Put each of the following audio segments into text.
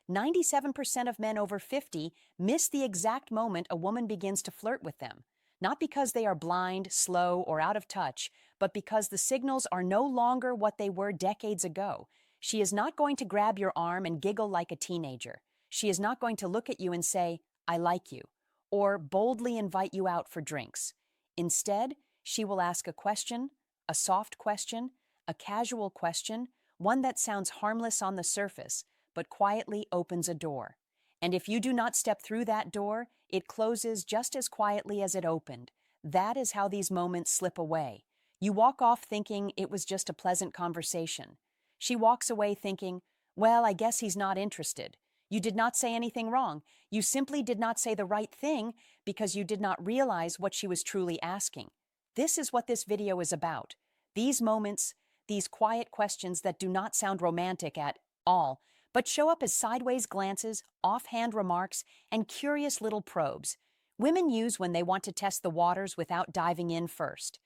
97% of men over 50 miss the exact moment a woman begins to flirt with them, not because they are blind, slow, or out of touch, but because the signals are no longer what they were decades ago. She is not going to grab your arm and giggle like a teenager. She is not going to look at you and say, "I like you," or boldly invite you out for drinks. Instead, she will ask a question, a soft question, a casual question, one that sounds harmless on the surface, but quietly opens a door. And if you do not step through that door, it closes just as quietly as it opened. That is how these moments slip away. You walk off thinking it was just a pleasant conversation. She walks away thinking, "Well, I guess he's not interested." You did not say anything wrong. You simply did not say the right thing because you did not realize what she was truly asking. This is what this video is about. These moments, these quiet questions that do not sound romantic at all, but show up as sideways glances, offhand remarks, and curious little probes women use when they want to test the waters without diving in first.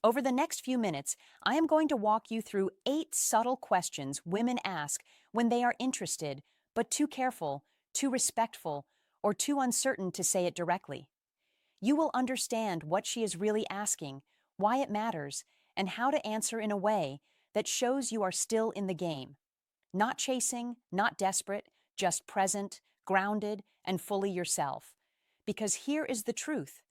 Over the next few minutes, I am going to walk you through 8 subtle questions women ask when they are interested, but too careful, too respectful, or too uncertain to say it directly. You will understand what she is really asking, why it matters, and how to answer in a way that shows you are still in the game. Not chasing, not desperate, just present, grounded, and fully yourself. Because here is the truth.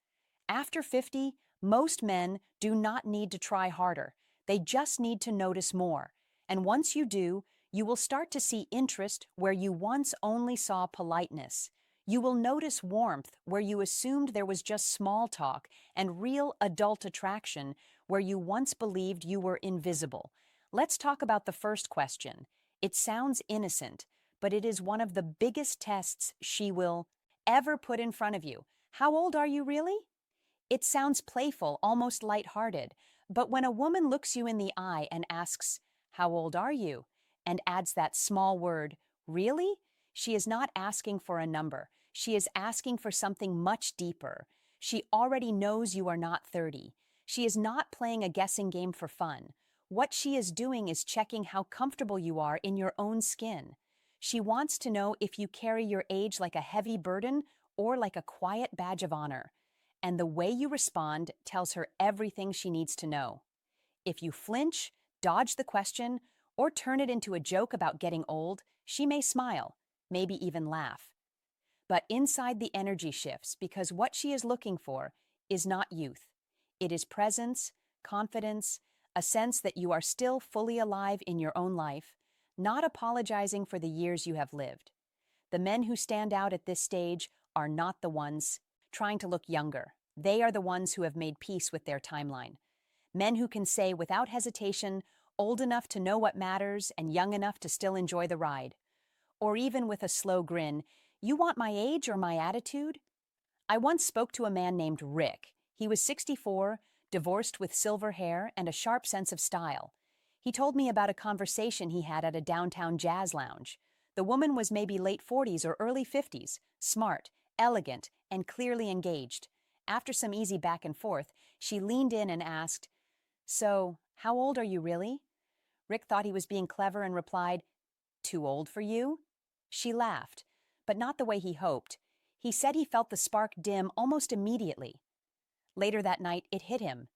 After 50, most men do not need to try harder. They just need to notice more. And once you do, you will start to see interest where you once only saw politeness. You will notice warmth where you assumed there was just small talk, and real adult attraction where you once believed you were invisible. Let's talk about the first question. It sounds innocent, but it is one of the biggest tests she will ever put in front of you. How old are you really? It sounds playful, almost lighthearted, but when a woman looks you in the eye and asks, "How old are you?" and adds that small word, "Really?" she is not asking for a number. She is asking for something much deeper. She already knows you are not 30. She is not playing a guessing game for fun. What she is doing is checking how comfortable you are in your own skin. She wants to know if you carry your age like a heavy burden or like a quiet badge of honor. And the way you respond tells her everything she needs to know. If you flinch, dodge the question, or turn it into a joke about getting old, she may smile, maybe even laugh. But inside the energy shifts because what she is looking for is not youth. It is presence, confidence, a sense that you are still fully alive in your own life, not apologizing for the years you have lived. The men who stand out at this stage are not the ones trying to look younger. They are the ones who have made peace with their timeline. Men who can say without hesitation, old enough to know what matters and young enough to still enjoy the ride. Or even with a slow grin, "You want my age or my attitude?" I once spoke to a man named Rick. He was 64, divorced with silver hair and a sharp sense of style. He told me about a conversation he had at a downtown jazz lounge. The woman was maybe late 40s or early 50s, smart, elegant, and clearly engaged. After some easy back and forth, she leaned in and asked, "So, how old are you really?" Rick thought he was being clever and replied, "Too old for you?" She laughed, but not the way he hoped. He said he felt the spark dim almost immediately. Later that night, it hit him.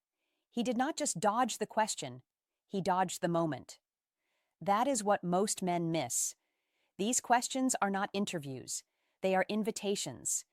He did not just dodge the question, he dodged the moment. That is what most men miss. These questions are not interviews. They are invitations.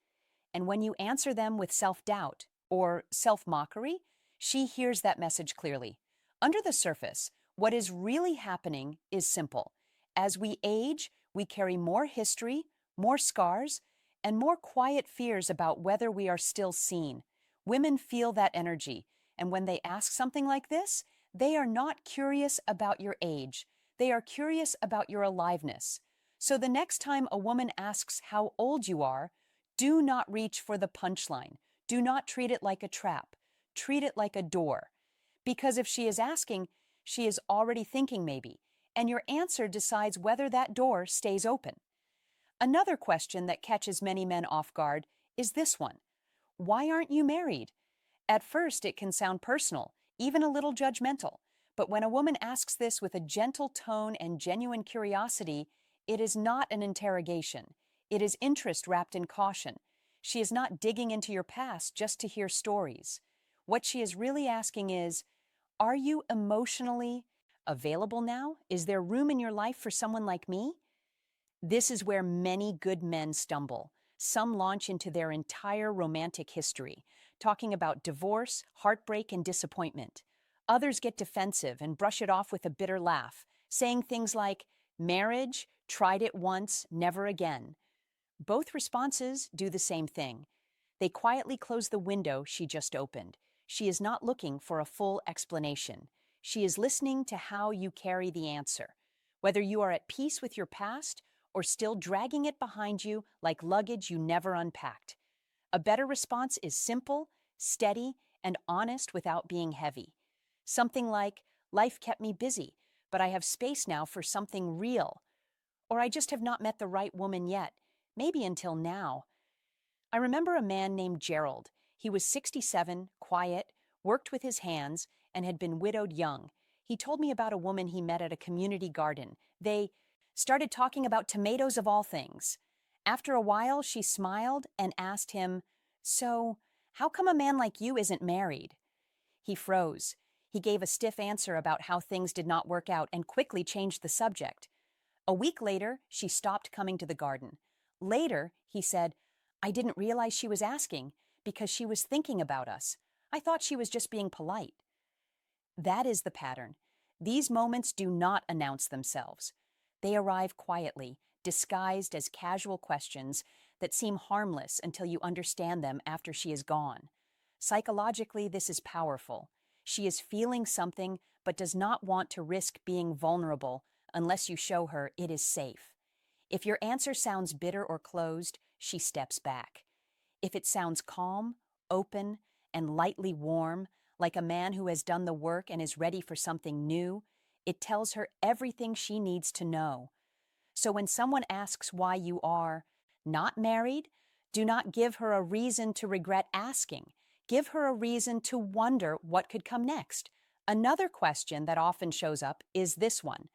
And when you answer them with self-doubt or self-mockery, she hears that message clearly. Under the surface, what is really happening is simple. As we age, we carry more history, more scars, and more quiet fears about whether we are still seen. Women feel that energy, and when they ask something like this, they are not curious about your age. They are curious about your aliveness. So the next time a woman asks how old you are, do not reach for the punchline. Do not treat it like a trap. Treat it like a door. Because if she is asking, she is already thinking maybe, and your answer decides whether that door stays open. Another question that catches many men off guard is this one. Why aren't you married? At first, it can sound personal, even a little judgmental. But when a woman asks this with a gentle tone and genuine curiosity, It is not an interrogation. It is interest wrapped in caution. She is not digging into your past just to hear stories. What she is really asking is, are you emotionally available now? Is there room in your life for someone like me? This is where many good men stumble. Some launch into their entire romantic history, talking about divorce, heartbreak, and disappointment. Others get defensive and brush it off with a bitter laugh, saying things like, marriage, tried it once, never again. Both responses do the same thing. They quietly close the window she just opened. She is not looking for a full explanation. She is listening to how you carry the answer. Whether you are at peace with your past or still dragging it behind you like luggage you never unpacked. A better response is simple, steady, and honest without being heavy. Something like, life kept me busy, but I have space now for something real. Or I just have not met the right woman yet, maybe until now. I remember a man named Gerald. He was 67, quiet, worked with his hands, and had been widowed young. He told me about a woman he met at a community garden. They started talking about tomatoes of all things. After a while, she smiled and asked him, "So, how come a man like you isn't married?" He froze. He gave a stiff answer about how things did not work out and quickly changed the subject. A week later, she stopped coming to the garden. Later, he said, "I didn't realize she was asking because she was thinking about us. I thought she was just being polite." That is the pattern. These moments do not announce themselves. They arrive quietly, disguised as casual questions that seem harmless until you understand them after she is gone. Psychologically, this is powerful. She is feeling something but does not want to risk being vulnerable unless you show her it is safe. If your answer sounds bitter or closed, she steps back. If it sounds calm, open, and lightly warm, like a man who has done the work and is ready for something new, it tells her everything she needs to know. So when someone asks why you are not married, do not give her a reason to regret asking. Give her a reason to wonder what could come next. Another question that often shows up is this one.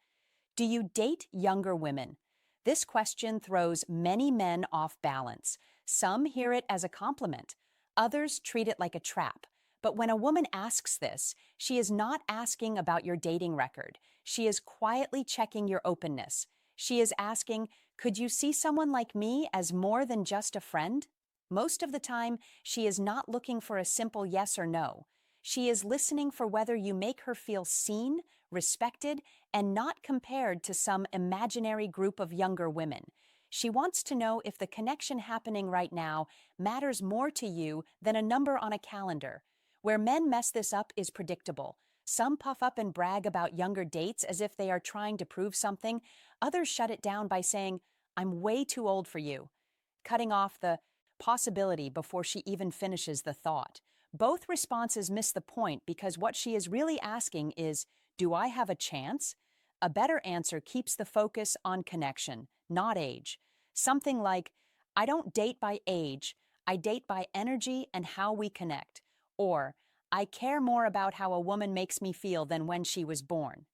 Do you date younger women? This question throws many men off balance. Some hear it as a compliment. Others treat it like a trap. But when a woman asks this, she is not asking about your dating record. She is quietly checking your openness. She is asking, could you see someone like me as more than just a friend? Most of the time, she is not looking for a simple yes or no. She is listening for whether you make her feel seen, respected, and not compared to some imaginary group of younger women. She wants to know if the connection happening right now matters more to you than a number on a calendar. Where men mess this up is predictable. Some puff up and brag about younger dates as if they are trying to prove something. Others shut it down by saying, "I'm way too old for you," cutting off the possibility before she even finishes the thought. Both responses miss the point because what she is really asking is, do I have a chance? A better answer keeps the focus on connection, not age. Something like, I don't date by age, I date by energy and how we connect. Or, I care more about how a woman makes me feel than when she was born.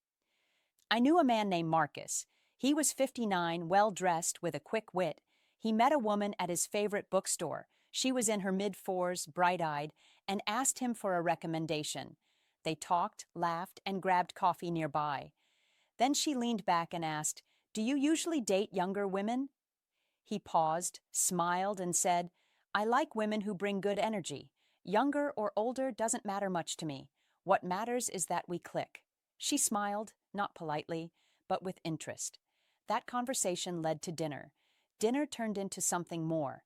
I knew a man named Marcus. He was 59, well-dressed, with a quick wit. He met a woman at his favorite bookstore. She was in her mid-40s, bright-eyed, and asked him for a recommendation. They talked, laughed, and grabbed coffee nearby. Then she leaned back and asked, "Do you usually date younger women?" He paused, smiled, and said, "I like women who bring good energy. Younger or older doesn't matter much to me. What matters is that we click." She smiled, not politely, but with interest. That conversation led to dinner. Dinner turned into something more.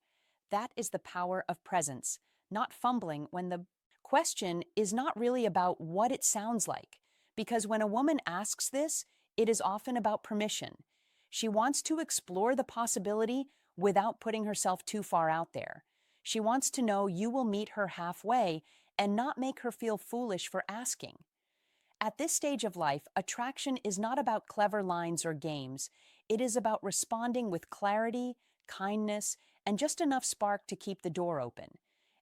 That is the power of presence, not fumbling when the question is not really about what it sounds like. Because when a woman asks this, it is often about permission. She wants to explore the possibility without putting herself too far out there. She wants to know you will meet her halfway and not make her feel foolish for asking. At this stage of life, attraction is not about clever lines or games. It is about responding with clarity, kindness, and just enough spark to keep the door open.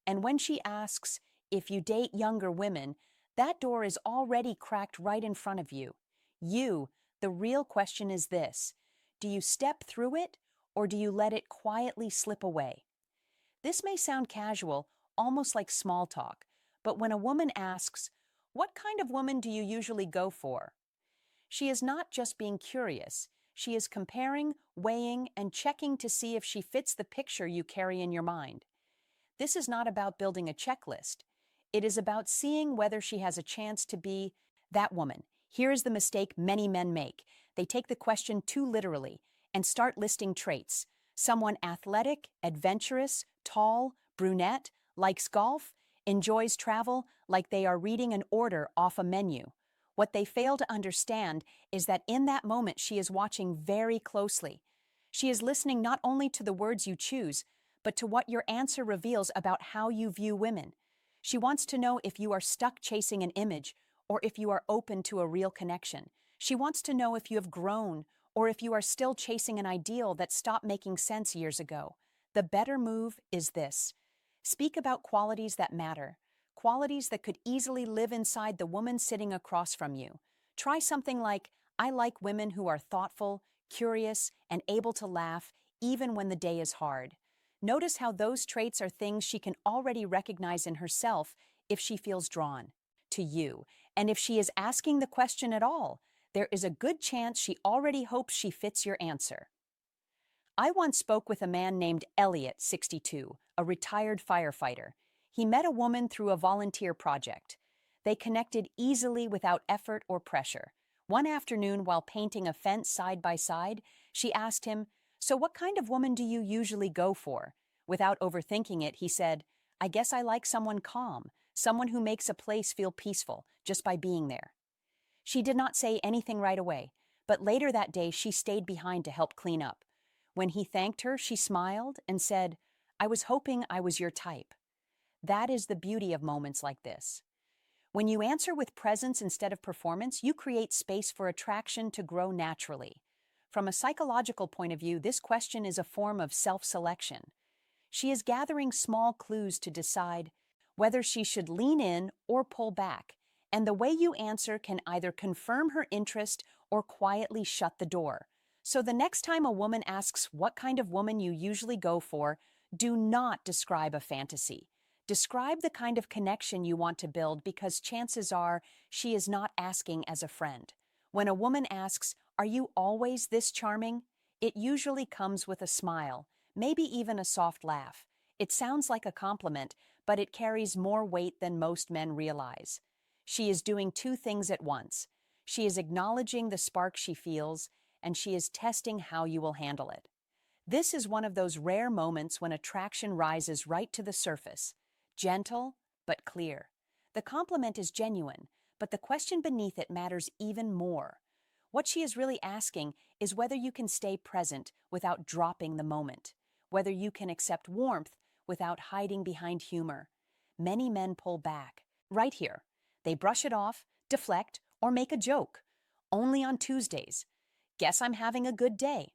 And when she asks, if you date younger women, that door is already cracked right in front of you. The real question is this: Do you step through it, or do you let it quietly slip away? This may sound casual, almost like small talk, but when a woman asks, "What kind of woman do you usually go for?" she is not just being curious. She is comparing, weighing, and checking to see if she fits the picture you carry in your mind. This is not about building a checklist. It is about seeing whether she has a chance to be that woman. Here is the mistake many men make. They take the question too literally and start listing traits. Someone athletic, adventurous, tall, brunette, likes golf, enjoys travel, like they are reading an order off a menu. What they fail to understand is that in that moment she is watching very closely. She is listening not only to the words you choose, but to what your answer reveals about how you view women. She wants to know if you are stuck chasing an image or if you are open to a real connection. She wants to know if you have grown or if you are still chasing an ideal that stopped making sense years ago. The better move is this. Speak about qualities that matter, qualities that could easily live inside the woman sitting across from you. Try something like, "I like women who are thoughtful, curious, and able to laugh even when the day is hard." Notice how those traits are things she can already recognize in herself if she feels drawn to you. And if she is asking the question at all, there is a good chance she already hopes she fits your answer. I once spoke with a man named Elliot, 62, a retired firefighter. He met a woman through a volunteer project. They connected easily without effort or pressure. One afternoon, while painting a fence side by side, she asked him, "So what kind of woman do you usually go for?" Without overthinking it, he said, "I guess I like someone calm, someone who makes a place feel peaceful just by being there." She did not say anything right away, but later that day she stayed behind to help clean up. When he thanked her, she smiled and said, "I was hoping I was your type." That is the beauty of moments like this. When you answer with presence instead of performance, you create space for attraction to grow naturally. From a psychological point of view, this question is a form of self-selection. She is gathering small clues to decide whether she should lean in or pull back, and the way you answer can either confirm her interest or quietly shut the door. So the next time a woman asks what kind of woman you usually go for, do not describe a fantasy. Describe the kind of connection you want to build, because chances are she is not asking as a friend. When a woman asks, "Are you always this charming?" it usually comes with a smile, maybe even a soft laugh. It sounds like a compliment, but it carries more weight than most men realize. She is doing two things at once. She is acknowledging the spark she feels, and she is testing how you will handle it. This is one of those rare moments when attraction rises right to the surface, gentle but clear. The compliment is genuine, but the question beneath it matters even more. What she is really asking is whether you can stay present without dropping the moment, whether you can accept warmth without hiding behind humor. Many men pull back. Right here. They brush it off, deflect, or make a joke. "Only on Tuesdays. Guess I'm having a good day."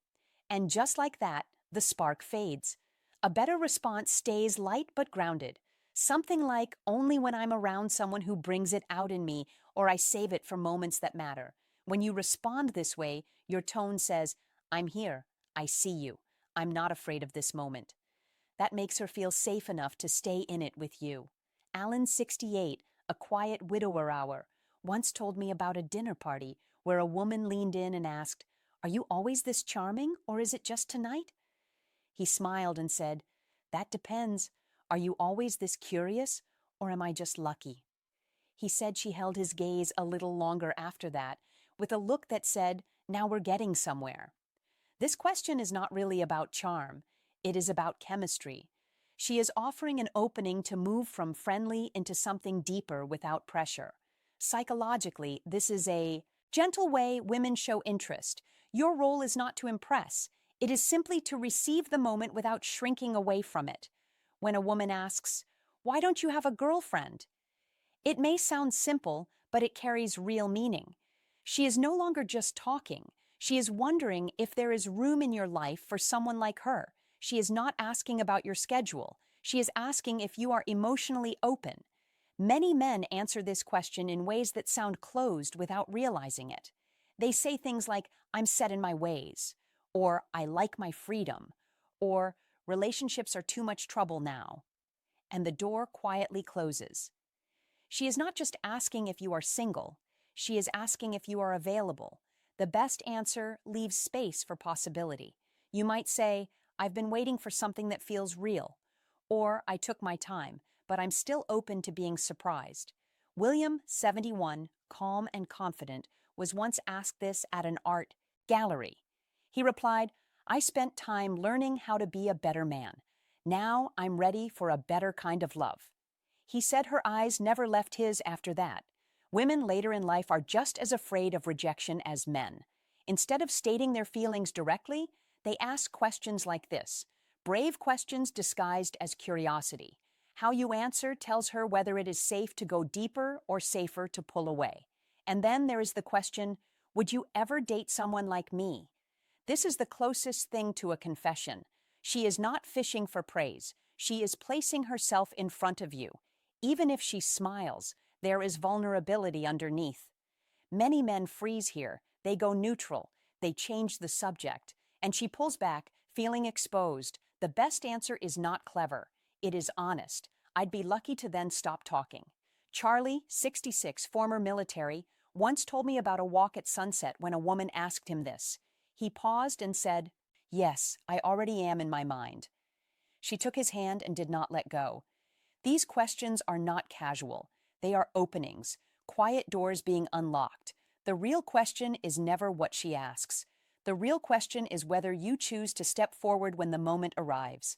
And just like that, the spark fades. A better response stays light but grounded. Something like, "Only when I'm around someone who brings it out in me, or I save it for moments that matter." When you respond this way, your tone says, "I'm here, I see you, I'm not afraid of this moment." That makes her feel safe enough to stay in it with you. Alan, 68, a quiet widower hour, once told me about a dinner party where a woman leaned in and asked, "Are you always this charming, or is it just tonight?" He smiled and said, "That depends. Are you always this curious, or am I just lucky?" He said she held his gaze a little longer after that, with a look that said, "Now we're getting somewhere." This question is not really about charm. It is about chemistry. She is offering an opening to move from friendly into something deeper without pressure. Psychologically, this is a gentle way women show interest. Your role is not to impress. It is simply to receive the moment without shrinking away from it. When a woman asks, "Why don't you have a girlfriend?" it may sound simple, but it carries real meaning. She is no longer just talking. She is wondering if there is room in your life for someone like her. She is not asking about your schedule. She is asking if you are emotionally open. Many men answer this question in ways that sound closed without realizing it. They say things like, "I'm set in my ways," or I like my freedom, or relationships are too much trouble now, and the door quietly closes. She is not just asking if you are single, she is asking if you are available. The best answer leaves space for possibility. You might say, I've been waiting for something that feels real, or I took my time, but I'm still open to being surprised. William, 71, calm and confident, was once asked this at an art gallery. He replied, I spent time learning how to be a better man. Now I'm ready for a better kind of love. He said her eyes never left his after that. Women later in life are just as afraid of rejection as men. Instead of stating their feelings directly, they ask questions like this, brave questions disguised as curiosity. How you answer tells her whether it is safe to go deeper or safer to pull away. And then there is the question, would you ever date someone like me? This is the closest thing to a confession. She is not fishing for praise. She is placing herself in front of you. Even if she smiles, there is vulnerability underneath. Many men freeze here. They go neutral. They change the subject. And she pulls back, feeling exposed. The best answer is not clever. It is honest. I'd be lucky to then stop talking. Charlie, 66, former military, once told me about a walk at sunset when a woman asked him this. He paused and said, Yes, I already am in my mind. She took his hand and did not let go. These questions are not casual. They are openings, quiet doors being unlocked. The real question is never what she asks. The real question is whether you choose to step forward when the moment arrives.